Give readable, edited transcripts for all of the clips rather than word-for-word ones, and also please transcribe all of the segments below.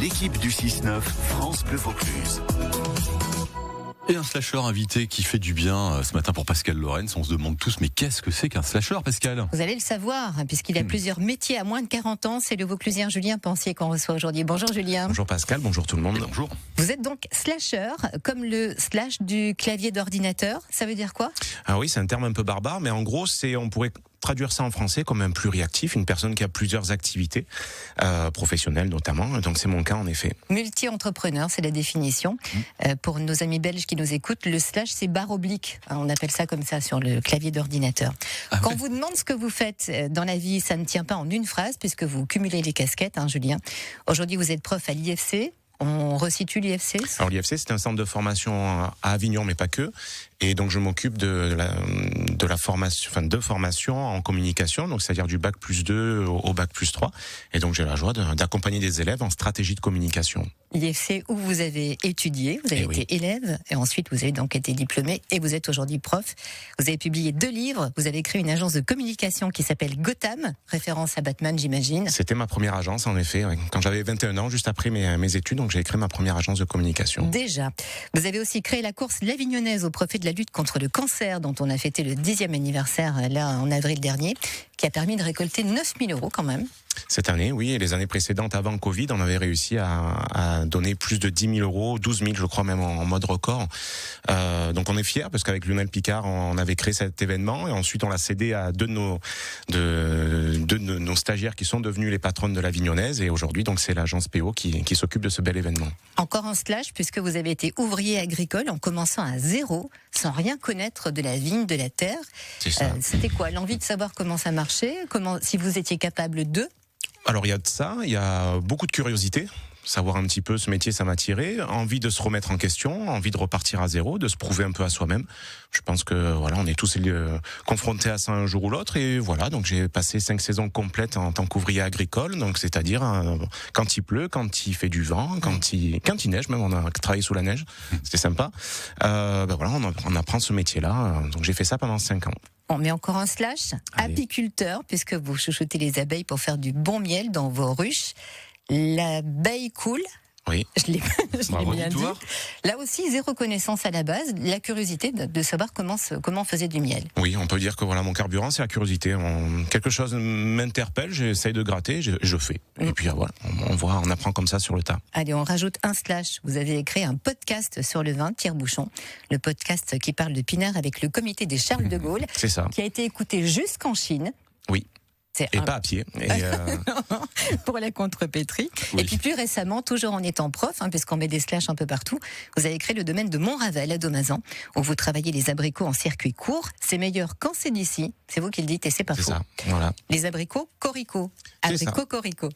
l'équipe du 6-9 France Bleu Vaucluse. Et un slasher invité qui fait du bien ce matin pour Pascal Lorenz. On se demande tous, mais qu'est-ce que c'est qu'un slasher, Pascal ? Vous allez le savoir, puisqu'il a plusieurs métiers à moins de 40 ans. C'est le Vauclusien Julien Pensier qu'on reçoit aujourd'hui. Bonjour Julien. Bonjour Pascal, bonjour tout le monde. Bonjour. Vous êtes donc slasher, comme le slash du clavier d'ordinateur. Ça veut dire quoi ? Ah oui, c'est un terme un peu barbare, mais en gros, on pourrait traduire ça en français comme un pluriactif, une personne qui a plusieurs activités professionnelles notamment. Donc c'est mon cas en effet. Multi-entrepreneur, c'est la définition. Pour nos amis belges qui nous écoutent, le slash c'est barre oblique. On appelle ça comme ça sur le clavier d'ordinateur. Quand on vous demande ce que vous faites dans la vie, ça ne tient pas en une phrase puisque vous cumulez les casquettes, Julien. Aujourd'hui, vous êtes prof à l'IFC. On resitue l'IFC ? Alors l'IFC, c'est un centre de formation à Avignon, mais pas que. Et donc je m'occupe de la formation en communication, donc c'est-à-dire du bac plus 2 au bac plus 3. Et donc j'ai la joie d'accompagner des élèves en stratégie de communication. L'IFC où vous avez étudié, vous avez été élève, et ensuite vous avez donc été diplômé, et vous êtes aujourd'hui prof. Vous avez publié 2 livres, vous avez créé une agence de communication qui s'appelle Gotham, référence à Batman, j'imagine. C'était ma première agence, en effet, quand j'avais 21 ans, juste après mes études, donc j'ai créé ma première agence de communication. Déjà. Vous avez aussi créé la course L'Avignonnaise au profit de la lutte contre le cancer, dont on a fêté le 10e anniversaire, là, en avril dernier, qui a permis de récolter 9 000 € quand même. Cette année, oui, et les années précédentes, avant Covid, on avait réussi à donner plus de 10 000 €, 12 000 je crois même en mode record. Donc on est fiers parce qu'avec Lionel Picard, on avait créé cet événement et ensuite on l'a cédé à deux de nos stagiaires qui sont devenus les patronnes de l'Avignonnaise et aujourd'hui donc c'est l'agence PO qui s'occupe de ce bel événement. Encore un slash puisque vous avez été ouvrier agricole en commençant à zéro, sans rien connaître de la vigne, de la terre. C'est ça. C'était quoi ? L'envie de savoir comment ça marchait, si vous étiez capable de... Alors il y a de ça, il y a beaucoup de curiosité. Savoir un petit peu ce métier, ça m'a attiré. Envie de se remettre en question, envie de repartir à zéro, de se prouver un peu à soi-même. Je pense que voilà, on est tous confrontés à ça un jour ou l'autre. Et voilà, donc j'ai passé 5 saisons complètes en tant qu'ouvrier agricole. Donc c'est-à-dire quand il pleut, quand il fait du vent, quand il neige, même on a travaillé sous la neige. C'était sympa. Voilà, on apprend ce métier-là. Donc j'ai fait ça pendant 5 ans. On met encore un slash, apiculteur, puisque vous chouchoutez les abeilles pour faire du bon miel dans vos ruches. L'abeille coule. Oui. Je l'ai bien dit. Là aussi, zéro connaissance à la base, la curiosité de savoir comment on faisait du miel. Oui, on peut dire que voilà, mon carburant, c'est la curiosité. Quelque chose m'interpelle, j'essaye de gratter, je fais. Et puis voilà, on apprend comme ça sur le tas. Allez, on rajoute un slash. Vous avez créé un podcast sur le vin, Pierre Bouchon. Le podcast qui parle de Pinard avec le comité des Charles de Gaulle. C'est ça. Qui a été écouté jusqu'en Chine. Oui. Pas à pied. Pour la contrepétrie. Oui. Et puis plus récemment, toujours en étant prof, puisqu'on met des slashs un peu partout, vous avez créé le domaine de Montravel à Domazan, où vous travaillez les abricots en circuit court. C'est meilleur quand c'est d'ici. C'est vous qui le dites et c'est pas faux. C'est ça, voilà. Les abricots Corico. Abricots Corico.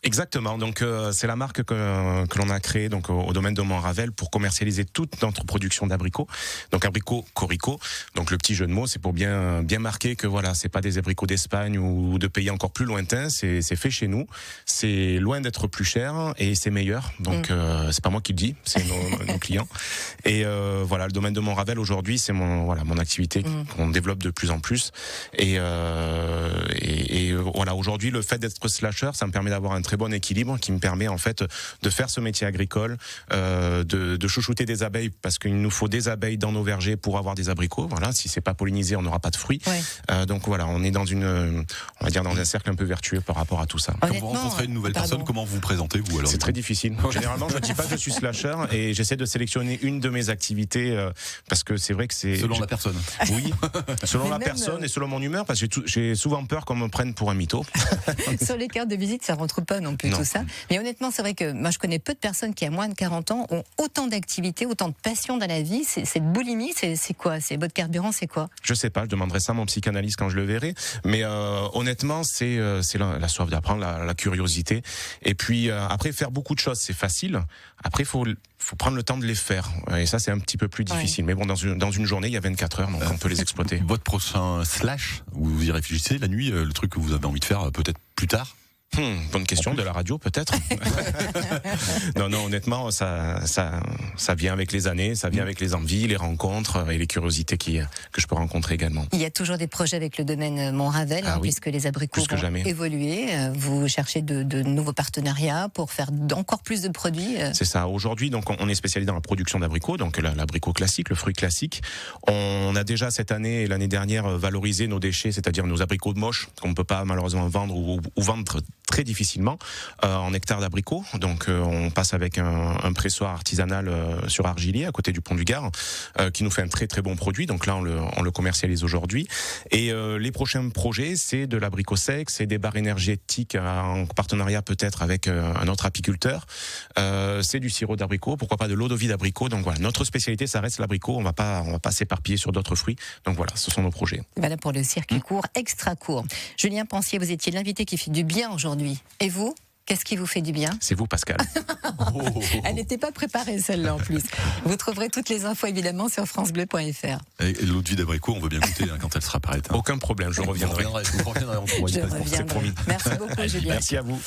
Exactement. Donc c'est la marque que l'on a créée donc au domaine de Montravel pour commercialiser toute notre production d'abricots. Donc abricots Corico. Donc le petit jeu de mots, c'est pour bien marquer que voilà, c'est pas des abricots d'Espagne ou de pays encore plus lointains. C'est fait chez nous. C'est loin d'être plus cher et c'est meilleur. Donc c'est pas moi qui le dis, c'est nos clients. Et voilà, le domaine de Montravel aujourd'hui, c'est mon activité qu'on développe de plus en plus. Et voilà, aujourd'hui, le fait d'être slasher, ça me permet d'avoir un très bon équilibre qui me permet en fait de faire ce métier agricole, de chouchouter des abeilles parce qu'il nous faut des abeilles dans nos vergers pour avoir des abricots. Voilà, si c'est pas pollinisé, on n'aura pas de fruits. Ouais. Donc voilà, on est dans on va dire dans un cercle un peu vertueux par rapport à tout ça. Quand vous rencontrez une nouvelle personne, comment vous présentez vous alors ? C'est très difficile. Généralement, je dis pas que je suis slasher et j'essaie de sélectionner une de mes activités parce que c'est vrai que c'est selon la personne. Oui, selon la personne et selon mon humeur parce que j'ai souvent peur qu'on me prenne pour un mytho. Sur les cartes de visite, ça rentre pas non plus tout ça. Mais honnêtement, c'est vrai que moi je connais peu de personnes qui à moins de 40 ans ont autant d'activités, autant de passion dans la vie. Cette boulimie, c'est quoi ? C'est votre carburant, c'est quoi ? Je sais pas, je demanderai ça à mon psychanalyste quand je le verrai. Mais honnêtement, c'est la soif d'apprendre, la curiosité. Et puis après, faire beaucoup de choses, c'est facile. Après, faut prendre le temps de les faire. Et ça, c'est un petit peu plus difficile. Ouais. Mais bon, dans une journée, il y a 24 heures, donc on peut les exploiter. Votre prochain slash, vous y réfléchissez la nuit, le truc que vous avez envie de faire peut-être plus tard ? Bonne question, de la radio peut-être. Non, honnêtement, ça vient avec les années, ça vient avec les envies, les rencontres et les curiosités que je peux rencontrer également. Il y a toujours des projets avec le domaine Montravel, oui, puisque les abricots vont évoluer. Vous cherchez de nouveaux partenariats pour faire encore plus de produits. C'est ça. Aujourd'hui, donc, on est spécialisé dans la production d'abricots, donc l'abricot classique, le fruit classique. On a déjà cette année et l'année dernière valorisé nos déchets, c'est-à-dire nos abricots de moche qu'on ne peut pas malheureusement vendre ou vendre très difficilement en hectares d'abricots. Donc on passe avec un pressoir artisanal sur Argilier à côté du pont du Gard qui nous fait un très très bon produit. Donc là on le commercialise aujourd'hui. Et les prochains projets, c'est de l'abricot sec, c'est des barres énergétiques en partenariat peut-être avec un autre apiculteur. C'est du sirop d'abricot, pourquoi pas de l'eau de vie d'abricot. Donc voilà, notre spécialité ça reste l'abricot. On va pas s'éparpiller sur d'autres fruits. Donc voilà, ce sont nos projets. Voilà pour le circuit court, extra court. Julien Pensier, vous étiez l'invité qui fait du bien aujourd'hui. Et vous, qu'est-ce qui vous fait du bien? C'est vous, Pascal. Elle n'était pas préparée, celle-là, en plus. Vous trouverez toutes les infos, évidemment, sur francebleu.fr. Et l'eau de vie d'abricot, on veut bien goûter quand elle sera prête. Aucun problème, je reviendrai. Vous reviendrez, C'est promis. Merci beaucoup, Julien. Merci à vous.